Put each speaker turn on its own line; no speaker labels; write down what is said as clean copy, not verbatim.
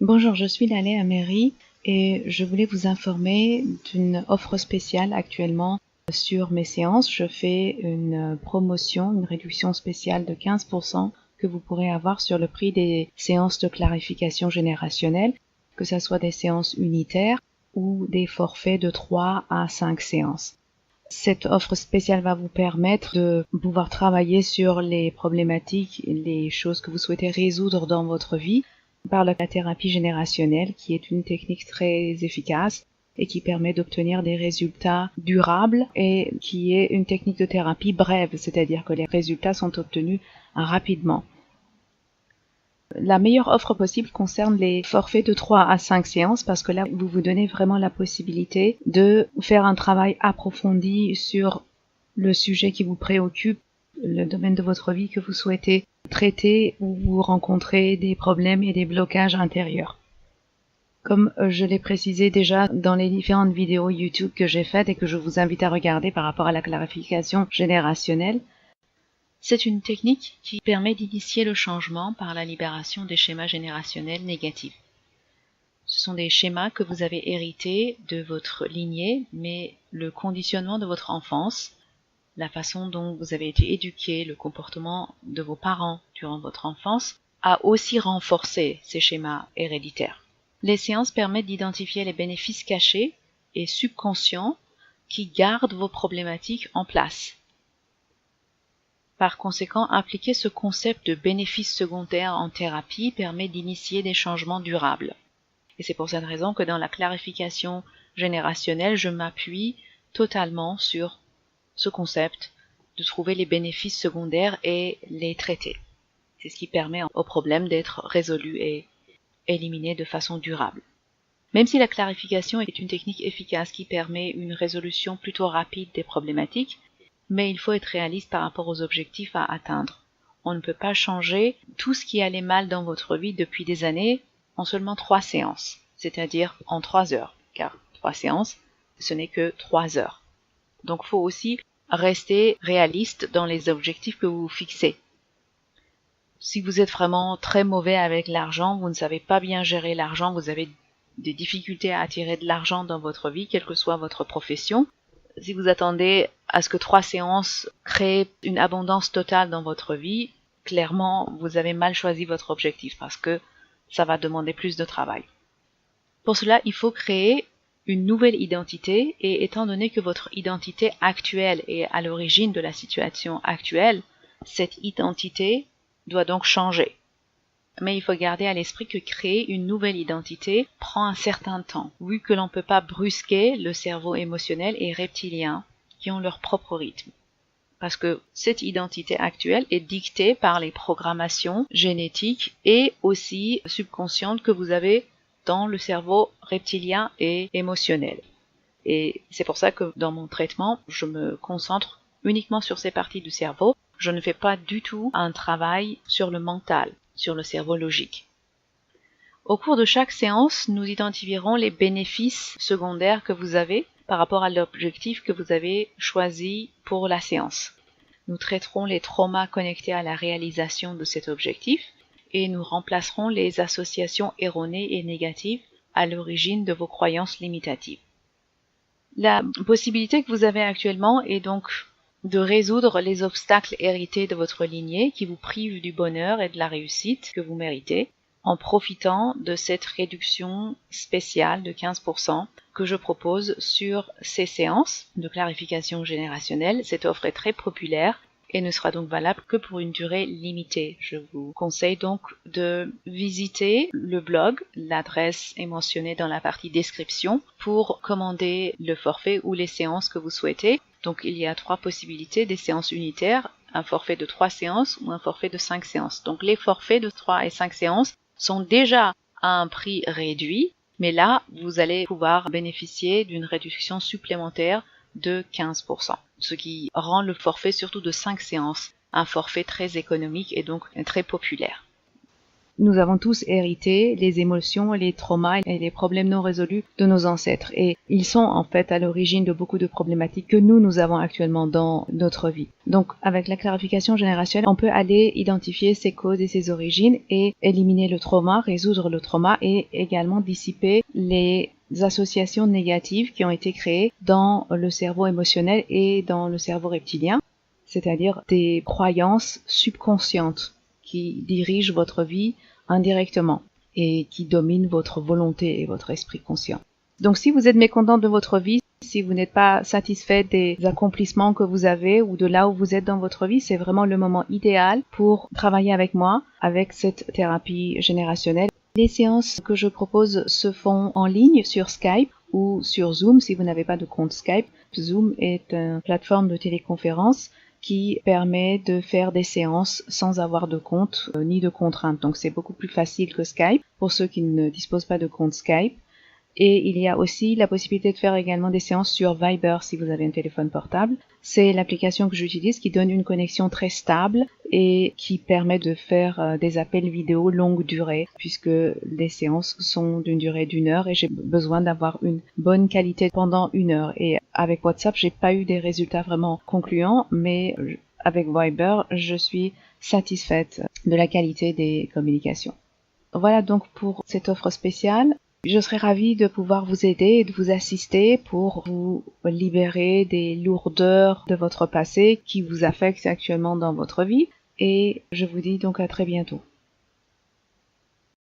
Bonjour, je suis Laleh Ameri et je voulais vous informer d'une offre spéciale actuellement sur mes séances. Je fais une promotion, une réduction spéciale de 15% que vous pourrez avoir sur le prix des séances de clarification générationnelle, que ce soit des séances unitaires ou des forfaits de 3 à 5 séances. Cette offre spéciale va vous permettre de pouvoir travailler sur les problématiques et les choses que vous souhaitez résoudre dans votre vie par la thérapie générationnelle, qui est une technique très efficace et qui permet d'obtenir des résultats durables et qui est une technique de thérapie brève, c'est-à-dire que les résultats sont obtenus rapidement. La meilleure offre possible concerne les forfaits de 3 à 5 séances parce que là, vous vous donnez vraiment la possibilité de faire un travail approfondi sur le sujet qui vous préoccupe, le domaine de votre vie que vous souhaitez traiter ou vous rencontrez des problèmes et des blocages intérieurs. Comme je l'ai précisé déjà dans les différentes vidéos YouTube que j'ai faites et que je vous invite à regarder par rapport à la clarification générationnelle, c'est une technique qui permet d'initier le changement par la libération des schémas générationnels négatifs. Ce sont des schémas que vous avez hérités de votre lignée, mais le conditionnement de votre enfance, la façon dont vous avez été éduqué, le comportement de vos parents durant votre enfance, a aussi renforcé ces schémas héréditaires. Les séances permettent d'identifier les bénéfices cachés et subconscients qui gardent vos problématiques en place. Par conséquent, appliquer ce concept de bénéfice secondaire en thérapie permet d'initier des changements durables. Et c'est pour cette raison que dans la clarification générationnelle, je m'appuie totalement sur ce concept de trouver les bénéfices secondaires et les traiter. C'est ce qui permet au problème d'être résolu et éliminé de façon durable. Même si la clarification est une technique efficace qui permet une résolution plutôt rapide des problématiques, mais il faut être réaliste par rapport aux objectifs à atteindre. On ne peut pas changer tout ce qui allait mal dans votre vie depuis des années en seulement 3 séances, c'est-à-dire en 3 heures, car 3 séances, ce n'est que 3 heures. Donc il faut aussi rester réaliste dans les objectifs que vous vous fixez. Si vous êtes vraiment très mauvais avec l'argent, vous ne savez pas bien gérer l'argent, vous avez des difficultés à attirer de l'argent dans votre vie, quelle que soit votre profession, si vous attendez à ce que 3 séances créent une abondance totale dans votre vie, clairement, vous avez mal choisi votre objectif parce que ça va demander plus de travail. Pour cela, il faut créer une nouvelle identité et étant donné que votre identité actuelle est à l'origine de la situation actuelle, cette identité doit donc changer. Mais il faut garder à l'esprit que créer une nouvelle identité prend un certain temps, vu que l'on ne peut pas brusquer le cerveau émotionnel et reptilien qui ont leur propre rythme. Parce que cette identité actuelle est dictée par les programmations génétiques et aussi subconscientes que vous avez dans le cerveau reptilien et émotionnel. Et c'est pour ça que dans mon traitement, je me concentre uniquement sur ces parties du cerveau. Je ne fais pas du tout un travail sur le mental, sur le cerveau logique. Au cours de chaque séance, nous identifierons les bénéfices secondaires que vous avez par rapport à l'objectif que vous avez choisi pour la séance. Nous traiterons les traumas connectés à la réalisation de cet objectif et nous remplacerons les associations erronées et négatives à l'origine de vos croyances limitatives. La possibilité que vous avez actuellement est donc de résoudre les obstacles hérités de votre lignée qui vous privent du bonheur et de la réussite que vous méritez en profitant de cette réduction spéciale de 15% que je propose sur ces séances de clarification générationnelle. Cette offre est très populaire et ne sera donc valable que pour une durée limitée. Je vous conseille donc de visiter le blog, l'adresse est mentionnée dans la partie description, pour commander le forfait ou les séances que vous souhaitez. Donc il y a 3 possibilités, des séances unitaires, un forfait de 3 séances ou un forfait de 5 séances. Donc les forfaits de 3 et 5 séances sont déjà à un prix réduit, mais là vous allez pouvoir bénéficier d'une réduction supplémentaire de 15%, ce qui rend le forfait surtout de 5 séances un forfait très économique et donc très populaire. Nous avons tous hérité les émotions, les traumas et les problèmes non résolus de nos ancêtres. Et ils sont en fait à l'origine de beaucoup de problématiques que nous avons actuellement dans notre vie. Donc avec la clarification générationnelle, on peut aller identifier ses causes et ses origines et éliminer le trauma, résoudre le trauma et également dissiper les associations négatives qui ont été créées dans le cerveau émotionnel et dans le cerveau reptilien, c'est-à-dire des croyances subconscientes qui dirigent votre vie indirectement et qui dominent votre volonté et votre esprit conscient. Donc si vous êtes mécontent de votre vie, si vous n'êtes pas satisfait des accomplissements que vous avez ou de là où vous êtes dans votre vie, c'est vraiment le moment idéal pour travailler avec moi, avec cette thérapie générationnelle. Les séances que je propose se font en ligne sur Skype ou sur Zoom si vous n'avez pas de compte Skype. Zoom est une plateforme de téléconférence qui permet de faire des séances sans avoir de compte ni de contraintes. Donc c'est beaucoup plus facile que Skype pour ceux qui ne disposent pas de compte Skype. Et il y a aussi la possibilité de faire également des séances sur Viber si vous avez un téléphone portable. C'est l'application que j'utilise qui donne une connexion très stable et qui permet de faire des appels vidéo longue durée puisque les séances sont d'une durée d'1 heure et j'ai besoin d'avoir une bonne qualité pendant 1 heure. Et avec WhatsApp, j'ai pas eu des résultats vraiment concluants, mais avec Viber, je suis satisfaite de la qualité des communications. Voilà donc pour cette offre spéciale. Je serais ravie de pouvoir vous aider et de vous assister pour vous libérer des lourdeurs de votre passé qui vous affectent actuellement dans votre vie. Et je vous dis donc à très bientôt.